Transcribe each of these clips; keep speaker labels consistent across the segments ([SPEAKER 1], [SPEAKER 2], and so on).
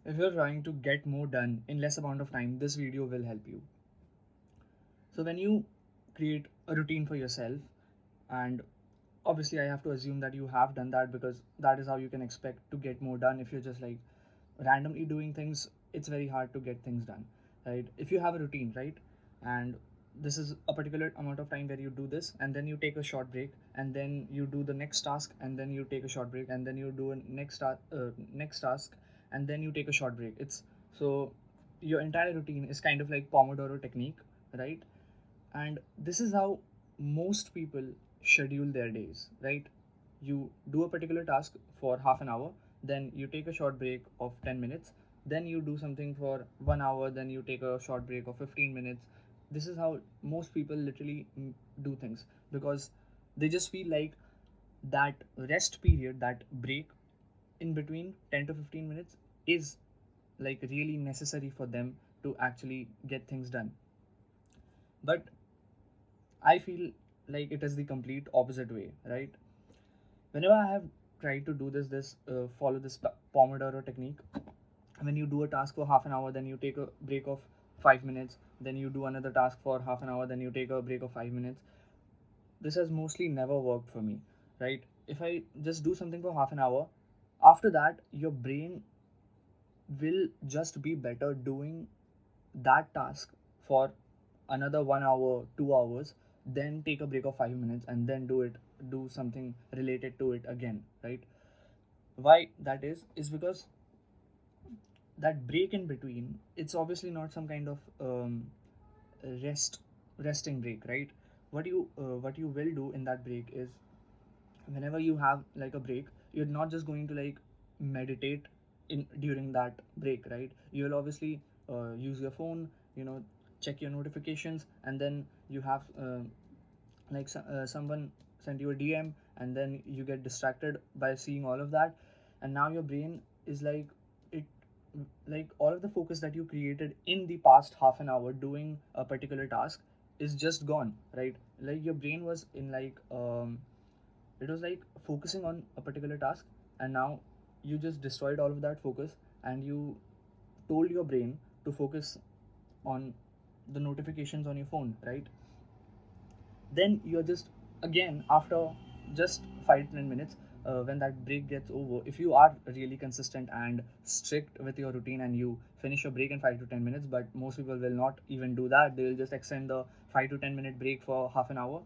[SPEAKER 1] If you're trying to get more done in less amount of time, this video will help you. So when you create a routine for yourself, and obviously I have to assume that you have done that, because that is how you can expect to get more done. If you're just like randomly doing things, it's very hard to get things done, right? If you have a routine, right, and this is a particular amount of time where you do this, and then you take a short break, and then you do the next task, and then you take a short break, and then you do a next task, and then you take a short break. It's so your entire routine is kind of like Pomodoro technique, right? And this is how most people schedule their days, right? You do a particular task for half an hour, then you take a short break of 10 minutes, then you do something for 1 hour, then you take a short break of 15 minutes. This is how most people literally do things, because they just feel like that rest period, that break in between 10 to 15 minutes, is like really necessary for them to actually get things done. But I feel like it is the complete opposite way, right? Whenever I have tried to do this, follow this Pomodoro technique, when you do a task for half an hour, then you take a break of 5 minutes, then you do another task for half an hour, then you take a break of 5 minutes. This has mostly never worked for me, right? If I just do something for half an hour, after that, your brain will just be better doing that task for another 1 hour, 2 hours, then take a break of 5 minutes, and then do something related to it again, right? Why that is because that break in between, it's obviously not some kind of resting break, right? What you will do in that break is, whenever you have like a break, you're not just going to like meditate in during that break, right? You will obviously use your phone, check your notifications, and then you have someone sent you a DM, and then you get distracted by seeing all of that, and now your brain is like, it like all of the focus that you created in the past half an hour doing a particular task is just gone, right? Like your brain was in like it was like focusing on a particular task, and now you just destroyed all of that focus, and you told your brain to focus on the notifications on your phone, right? Then you're just, again, after just 5 to 10 minutes, when that break gets over, if you are really consistent and strict with your routine, and you finish your break in 5 to 10 minutes, but most people will not even do that. They will just extend the 5 to 10 minute break for half an hour,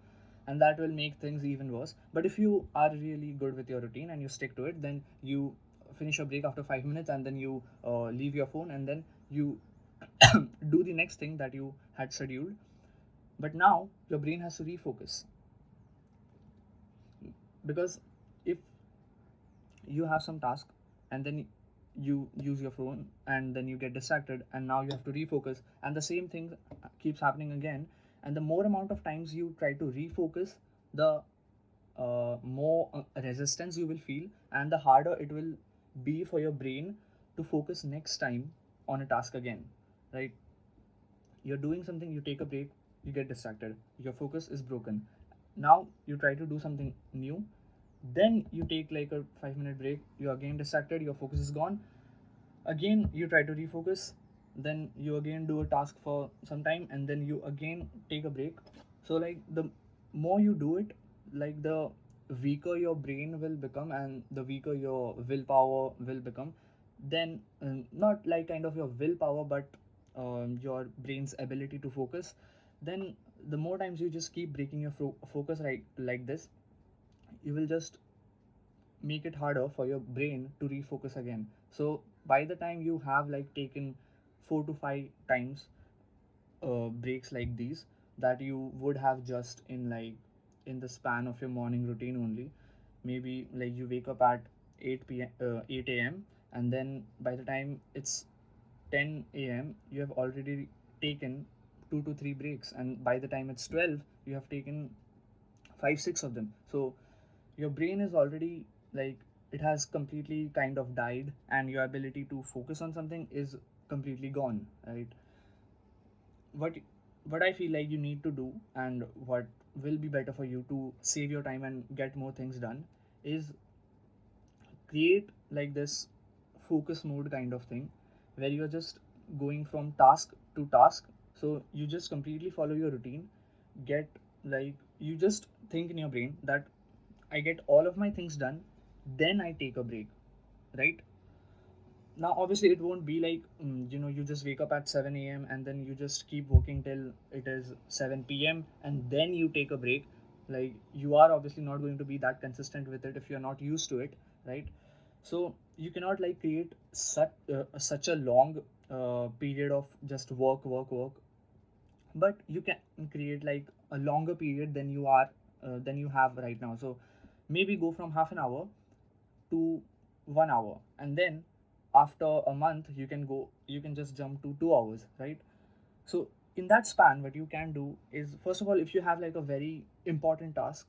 [SPEAKER 1] and that will make things even worse. But if you are really good with your routine and you stick to it, then you finish your break after 5 minutes, and then you leave your phone, and then you do the next thing that you had scheduled. But now your brain has to refocus, because if you have some task, and then you use your phone, and then you get distracted, and now you have to refocus, and the same thing keeps happening again. And the more amount of times you try to refocus, the more resistance you will feel, and the harder it will be for your brain to focus next time on a task again, right? You're doing something, you take a break, you get distracted, your focus is broken. Now you try to do something new, then you take like a 5 minute break, you're again distracted, your focus is gone. Again you try to refocus, then you again do a task for some time, and then you again take a break. So like the more you do it, like the weaker your brain will become, and the weaker your willpower will become. Then not like kind of your willpower, but your brain's ability to focus. Then the more times you just keep breaking your focus, right, like this, you will just make it harder for your brain to refocus again. So by the time you have like taken 4 to 5 times breaks like these, that you would have just in like in the span of your morning routine only, maybe like you wake up at 8 a.m., and then by the time it's 10 a.m., you have already taken 2 to 3 breaks, and by the time it's 12, you have taken 5 6 of them. So your brain is already like, it has completely kind of died, and your ability to focus on something is completely gone, right? What what I feel like you need to do, and what will be better for you to save your time and get more things done, is create like this focus mode kind of thing, where you're just going from task to task. So you just completely follow your routine, get like you just think in your brain that I get all of my things done, then I take a break, right? Now obviously it won't be like you just wake up at 7 a.m. and then you just keep working till it is 7 p.m. and then you take a break. Like, you are obviously not going to be that consistent with it if you're not used to it, right? So you cannot like create such a long period of just work, but you can create like a longer period than you have right now. So maybe go from half an hour to 1 hour, and then after a month you can just jump to 2 hours, right? So in that span, what you can do is, first of all, if you have like a very important task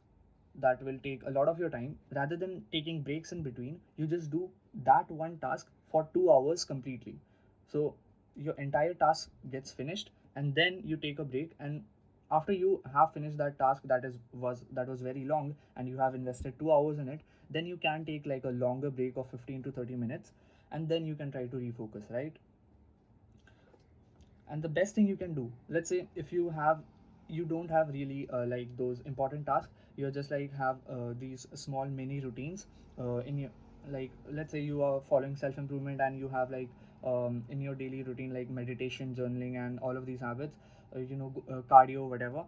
[SPEAKER 1] that will take a lot of your time, rather than taking breaks in between, you just do that one task for 2 hours completely. So your entire task gets finished, and then you take a break, and after you have finished that task that was very long and you have invested 2 hours in it, then you can take like a longer break of 15 to 30 minutes, and then you can try to refocus, right? And the best thing you can do, let's say if you don't have really like those important tasks, you're just like have these small mini routines in your, like, let's say you are following self improvement and you have like in your daily routine like meditation, journaling, and all of these habits, cardio, whatever.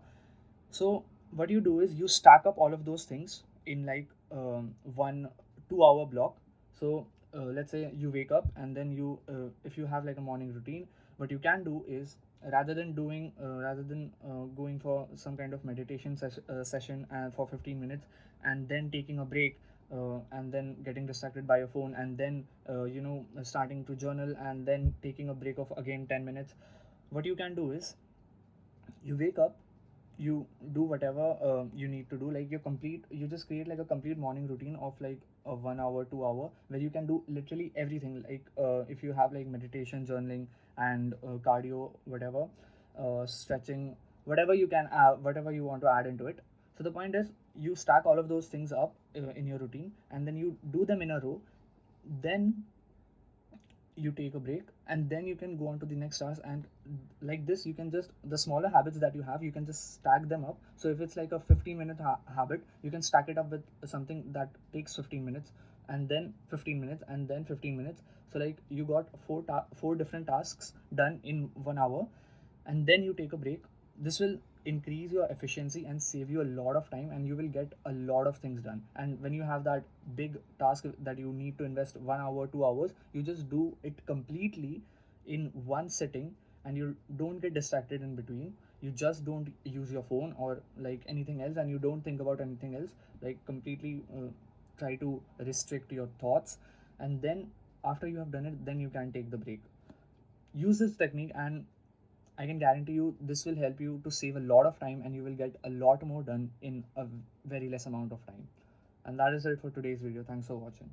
[SPEAKER 1] So what you do is you stack up all of those things in like 1 2 hour block. So let's say you wake up, and then if you have like a morning routine, what you can do is, rather than going for some kind of session for 15 minutes and then taking a break, and then getting distracted by your phone, and then starting to journal and then taking a break of again 10 minutes, what you can do is you wake up, you do whatever you need to do, like you just create like a complete morning routine of like a 1 hour 2 hour where you can do literally everything, like if you have like meditation, journaling, and cardio, whatever, stretching, whatever you want to add into it. So the point is, you stack all of those things up in your routine, and then you do them in a row. Then you take a break, and then you can go on to the next task, and like this you can just, the smaller habits that you have, you can just stack them up. So if it's like a 15-minute habit, you can stack it up with something that takes 15 minutes, and then 15 minutes, and then 15 minutes. So like you got four different tasks done in 1 hour, and then you take a break. This will increase your efficiency and save you a lot of time, and you will get a lot of things done. And when you have that big task that you need to invest 1 hour 2 hours, you just do it completely in one sitting, and you don't get distracted in between. You just don't use your phone or like anything else, and you don't think about anything else. Like, completely try to restrict your thoughts, and then after you have done it, then you can take the break. Use this technique, and I can guarantee you this will help you to save a lot of time, and you will get a lot more done in a very less amount of time. And that is it for today's video. Thanks for watching.